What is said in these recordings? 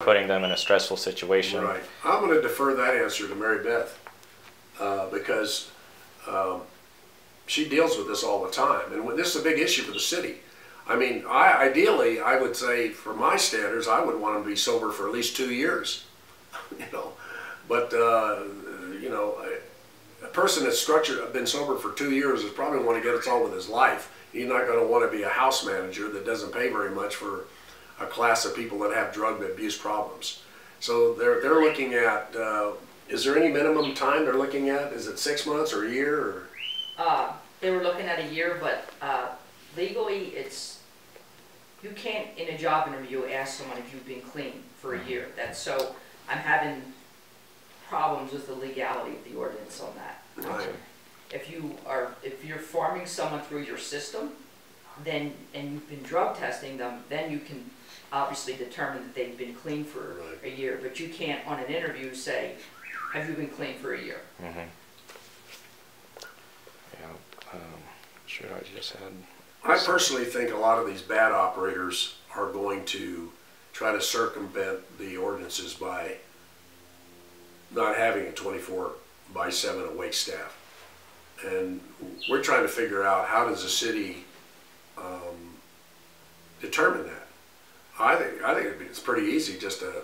putting them in a stressful situation. Right. I'm going to defer that answer to Mary Beth because she deals with this all the time, and this is a big issue for the city. I mean, ideally, I would say, for my standards, I would want them to be sober for at least 2 years, you know. But you know, a person that's been sober for 2 years is probably want to get it on with his life. He's not going to want to be a house manager that doesn't pay very much for a class of people that have drug abuse problems. So they're looking at. Is there any minimum time they're looking at? Is it 6 months or a year? Or? They were looking at a year, but legally, you can't in a job interview ask someone if you've been clean for a year. So I'm having problems with the legality of the ordinance on that. Right. If you're farming someone through your system, and you've been drug testing them, then you can obviously determine that they've been clean for a year. But you can't on an interview say, "Have you been clean for a year?" Mm-hmm. Yeah. Should I just add? I personally think a lot of these bad operators are going to try to circumvent the ordinances by not having a 24/7 awake staff. And we're trying to figure out, how does the city determine that? I think it's pretty easy. Just to,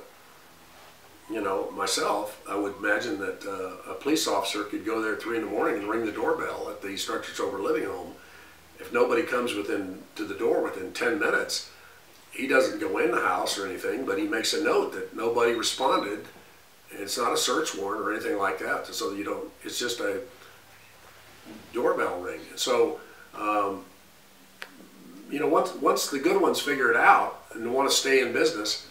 you know, myself, I would imagine that a police officer could go there at 3 in the morning and ring the doorbell at the Structured Sober Living Home. If nobody comes to the door within 10 minutes, he doesn't go in the house or anything, but he makes a note that nobody responded. It's not a search warrant or anything like that, so you don't. It's just a doorbell ring. So, you know, once the good ones figure it out and want to stay in business,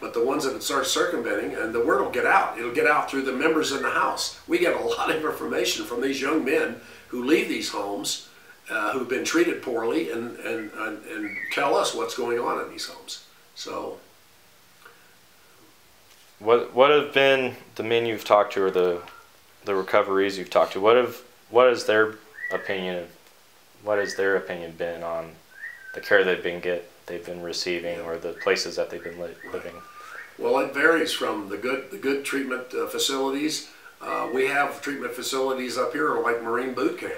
but the ones that start circumventing, and the word will get out. It'll get out through the members in the house. We get a lot of information from these young men who leave these homes, who've been treated poorly, and tell us what's going on in these homes. So. What have been the men you've talked to, or the recoveries you've talked to? What is their opinion been on the care they've been receiving, or the places that they've been living? Well, it varies from the good treatment facilities. We have treatment facilities up here like Marine Boot Camp,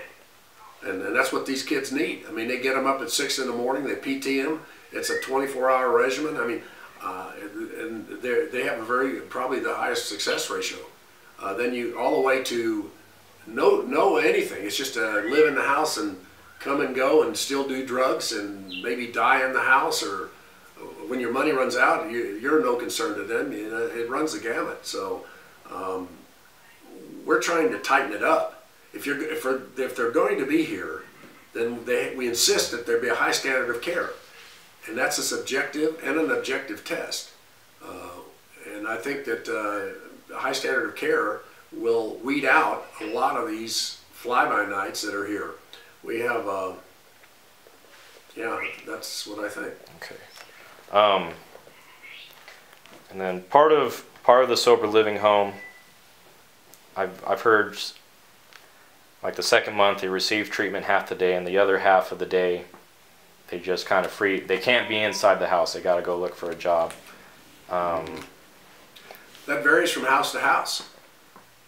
and that's what these kids need. I mean, they get them up at 6 in the morning. They PT them. It's a 24-hour regimen. I mean. And they have probably the highest success ratio. Then you all the way to no anything. It's just to live in the house and come and go and still do drugs and maybe die in the house, or when your money runs out, you're no concern to them. You know, it runs the gamut. So we're trying to tighten it up. If they're going to be here, then we insist that there be a high standard of care. And that's a subjective and an objective test. And I think that a high standard of care will weed out a lot of these fly-by-nights that are here. We have, yeah, that's what I think. Okay. And then part of the sober living home, I've heard, like the second month they receive treatment half the day, and the other half of the day they just kind of they can't be inside the house. They got to go look for a job. That varies from house to house.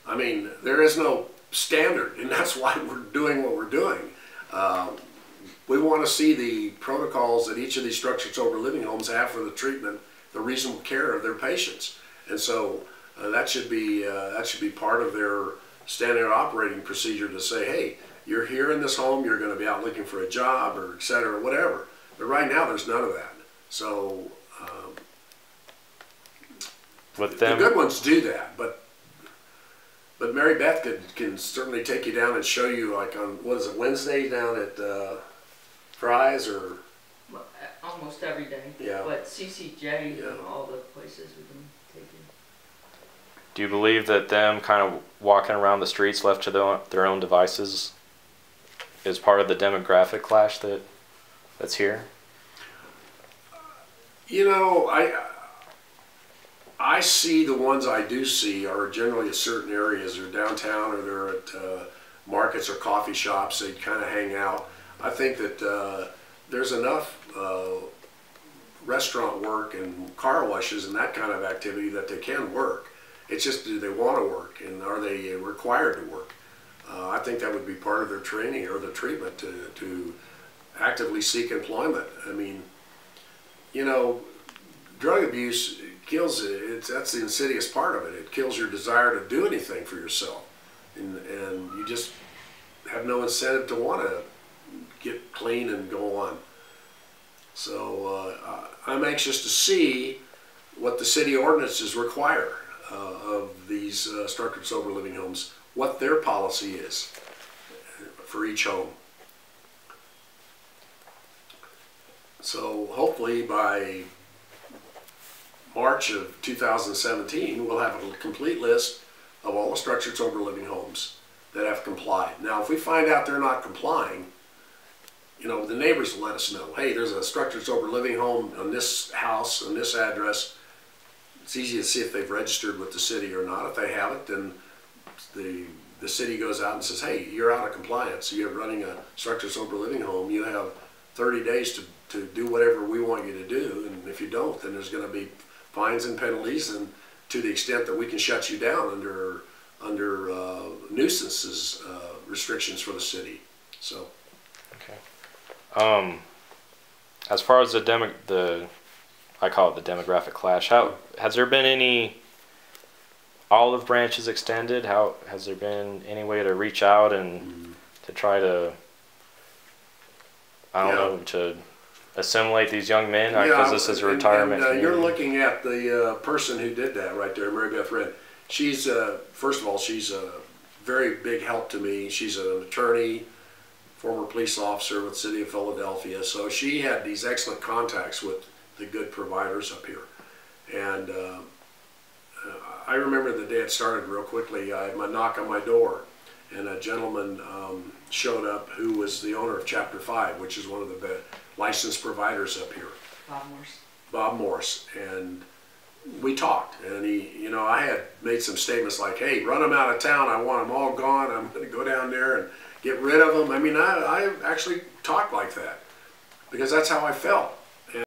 I mean, there is no standard, and that's why we're doing what we're doing. We want to see the protocols that each of these structured sober living homes have for the treatment, the reasonable care of their patients, and so that should be part of their standard operating procedure to say, hey, you're here in this home, you're going to be out looking for a job, or et cetera, whatever. But right now, there's none of that. So with them, the good ones do that. But Mary Beth can certainly take you down and show you, like on, what is it, Wednesday down at Fry's, or almost every day. Yeah. But CCJ, yeah, and all the places we can take you. Do you believe that them kind of walking around the streets left to their own devices is part of the demographic clash that's here? You know, I see the ones I do see are generally at certain areas, or downtown, or they're at markets or coffee shops. They kind of hang out. I think that there's enough restaurant work and car washes and that kind of activity that they can work. It's just, do they want to work, and are they required to work? I think that would be part of their training or the treatment to actively seek employment. I mean, you know, drug abuse kills it. That's the insidious part of it. It kills your desire to do anything for yourself, and you just have no incentive to want to get clean and go on. So I'm anxious to see what the city ordinances require of these structured sober living homes, what their policy is for each home. So hopefully by March of 2017, we'll have a complete list of all the structured sober living homes that have complied. Now, if we find out they're not complying, you know, the neighbors will let us know. Hey, there's a structured sober living home on this house, on this address. It's easy to see if they've registered with the city or not. If they haven't, then the city goes out and says, hey, you're out of compliance. You're running a structured sober living home. You have 30 days to do whatever we want you to do. And if you don't, then there's going to be fines and penalties, and to the extent that we can shut you down under nuisances restrictions for the city. So. Okay. As far as I call it the demographic clash. How has there been any olive branches extended? How has there been any way to reach out and to try to, I don't know, to assimilate these young men? Because this is a retirement. And, you're looking at the person who did that right there, Mary Beth Wren. She's first of all, she's a very big help to me. She's an attorney, former police officer with the city of Philadelphia. So she had these excellent contacts with the good providers up here. And I remember the day it started real quickly. I had my knock on my door, and a gentleman showed up who was the owner of Chapter 5, which is one of the licensed providers up here. Bob Morse. Bob Morse. And we talked, and I had made some statements like, hey, run them out of town. I want them all gone. I'm going to go down there and get rid of them. I mean, I actually talked like that because that's how I felt.